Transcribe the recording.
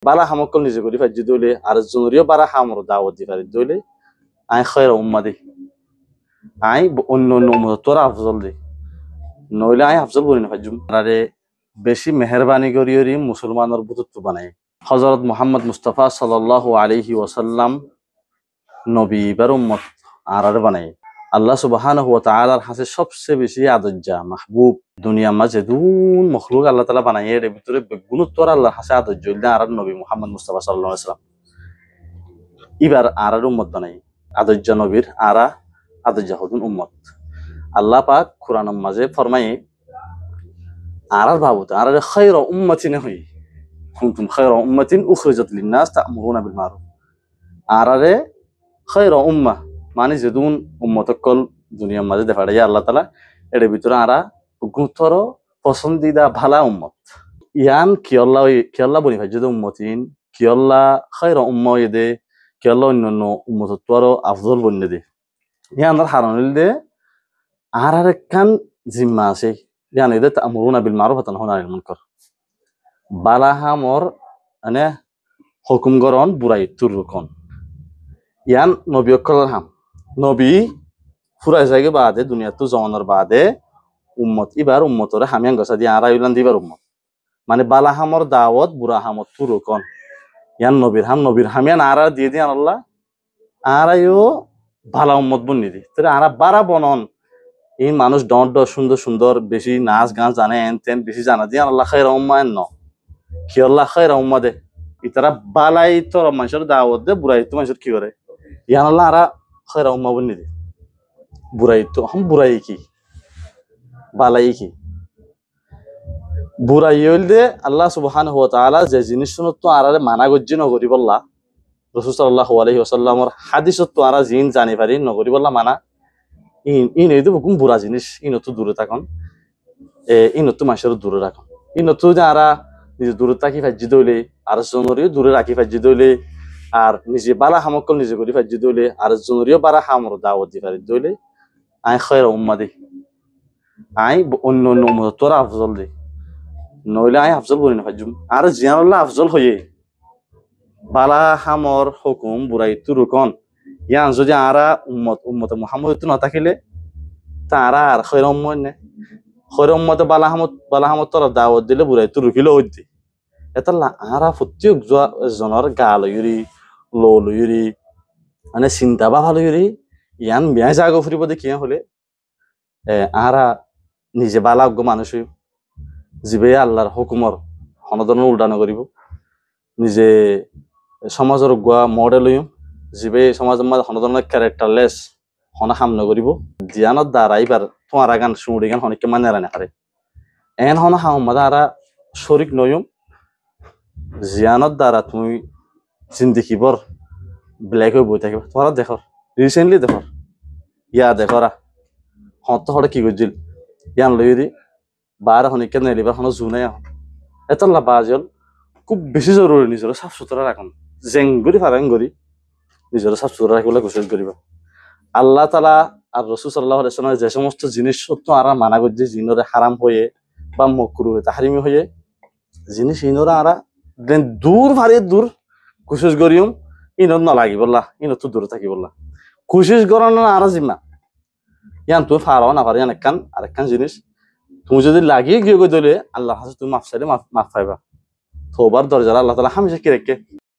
বালা হামকল নিজে করি ফাজি দইলে আর জনরিও বারা হামর দাওয়াত দি পারি দইলে I Khayra Umma the I অন্য অন্য উম্মত তোরা আফজল দি নইলে আই আফজল বলি না ফাজুম আরে বেশি মেহরবানি করিয়রি মুসলমানের বুতুত্ব বানাই হযরত মুহাম্মদ মুস্তাফা সাল্লাল্লাহু আলাইহি ওয়াসাল্লাম নবী বার উম্মত আরারে বানাই আল্লাহ সুবহানাহু ওয়া তাআলার হাতে সবচেয়ে বেশি আদর্জা মাহবুব দুনিয়া মাঝে দুন মখলুক আল্লাহ তাআলা বানাইয়ে এর ভিতরে বেগুণত্বর আল্লাহর হাতে আদর্জ ইল্লা আর নবী মুহাম্মদ মুস্তাফা সাল্লাল্লাহু আলাইহি ওয়াসাল্লাম এবার আরার উম্মত বানাই আদর্জ নবীর আরা আদর্জা হদুন উম্মত আল্লাহ পাক কুরআনের মাঝে ফরমায়ে আরার বাবুত আরার খায়রা উম্মাতিন হই কুনতুম খায়রা উম্মাতিন উখরিজাত লিন-নাস তা'মুরুনা বিল মারুফ আরারে খায়রা উম্মাহ মানে যেদুন উম্মতকল দুনিয়ার মাঝে দেখা যায় আল্লাহ তাআলা এর ভিতরে আরা গুণতর পছন্দিদা ভালা উম্মত ইয়ান কি আল্লাহ বনি ভাই যদি উম্মতিন কি আল্লাহ খায়রা উম্মাহ দে কি আল্লাহ অন্যান্য উম্মতত্বর আফজল বন্যে দে ইয়ান হারানিল দে আরার কান জিম্মা আছে ইয়ান এদে তা'মুরুনা বিল মারুফ ওয়া তানহাউনা আনিল মুনকার বালা হামর মানে হুকুম করন বুরাই তুরকন ইয়ান নবী অকল হাম নবী ফুরাই যাইগে বাদে দুনিয়া তো জমানোর বাদে উম্মত এবার উম্মতরে হামিয়ান গসা দিয়ে আড়াই উলান দিবার উম্মত মানে বালা হামর দাওয়াত বুড়া হামর তুরকন ইয়ান নবীর হামিয়ান আড়া দিয়ে দিয়ে আল্লাহ আড়াইও ভালা উম্মত বন্নি দি তাহলে আড়া বারা বনন এই মানুষ ডট সুন্দর সুন্দর বেশি নাচ গান জানে এন তেন বেশি জানা দিয়ে আল্লাহ খায়রা উম্মা এন কি আল্লাহ খায়রা উম্মা দে ইতারা বালাই তোর মানুষের দাওয়াত দে বুড়াই তো মানুষের কি করে ইয়ান আল্লাহ আরা খায়রা উম্মা বন্নি দি বুরাই তো हम बुराई की বালাই কি বুরাই হইলে আল্লাহ সুবহানাহু ওয়া তাআলা যে জিনিস তো আরারে মানা গজ্জি নগরি বল্লা রাসূল সাল্লাল্লাহু আলাইহি ওয়াসাল্লামর হাদিসত তো আরা জিন জানি পারি নগরি বল্লা মানা ইন এই তো হুকুম বুরা জিনিস ইন তো দূরে থাকুন ইন তো মাসের দূরে রাখুন ইন তো যারা নিজে দূরে থাকি ফাজি দইলে আর জনরিও দূরে রাখি ফাজি দইলে আর নিজে বালা হামকল নিজে করি ফাজি দইলে আর জনরিও বারা হামর দাওয়াত দি পারি দইলে I Khayra Umma the I অন্য অন্য উম্মত তোরা আফজল দি নইলে আই আফজল বলি না ফাজুম আর জিয়ানুল্লাহ আফজল হয়ে বালা হামর হুকুম বুরাই তুরুকন ইয়ান যদি আরা উম্মত মুহাম্মদ তো না থাকিলে তারা আর খয়রা উম্মত নে খয়রা উম্মত বালা হামত তোরা দাওয়াত দিলে বুরাই তুরুকিলে হইতি এতাল্লা আরা প্রত্যেক জনের গা লইরি লো লইরি মানে চিন্তা বা ভালো লইরি ইয়ান বিয়া জাগো ফুরিব দেখি হলে আরা নিজে বালাজ্ঞ মানুষ যিবে আল্লাহর হুকুমর হনদন উল্টানো করিব নিজে সমাজের গুয়া মডেল হইম যিবে সমাজের মাঝে হনদনের ক্যারেক্টারলেস হনা হাম নকরিব জিয়ানত দ্বারা এবার তোমার গান শুনি গান হনিকে মানে রানে হারে এন হনা হাম মাদা আরা শরিক নইম জিয়ানত দ্বারা তুমি জিন্দিগিবর ব্ল্যাক হয়ে বই থাকিব তোমরা দেখো রিসেন্টলি দেখো ইয়া দেখরা হত হড়ে কি গজিল ইয়ান লইরি বার হনিকে নেলিবার হন জুনাই এতলা বাজল খুব বেশি জরুরি নিজের সাফ সুতরা রাখুন জেঙ্গুরি ফারাঙ্গুরি নিজের সাফ সুতরা রাখিবলে কোশিশ করিবা আল্লাহ তাআলা আর রাসূল সাল্লাল্লাহু আলাইহি ওয়াসাল্লাম যে সমস্ত জিনিস সত্য আরা মানা গজি জিনরে হারাম হয়ে বা মাকরুহ তাহরিমি হয়ে জিনিস ইনরা আরা দেন দূর ভারে দূর কোশিশ করিম ইনত না লাগি বললা ইনত তো দূরে থাকি বললা কোশিশ করন না আরা জিম্মা ইয়ান তুই ফারাও না পারি আরেকখান আরেকখান জিনিস তুমি যদি লাগিয়ে গিয়ে দিলে আল্লাহর কাছে তুমি মাফ চাইলে মাফ পাইবা তওবার দরজা আল্লাহ তাআলা হামেশা কি রাখে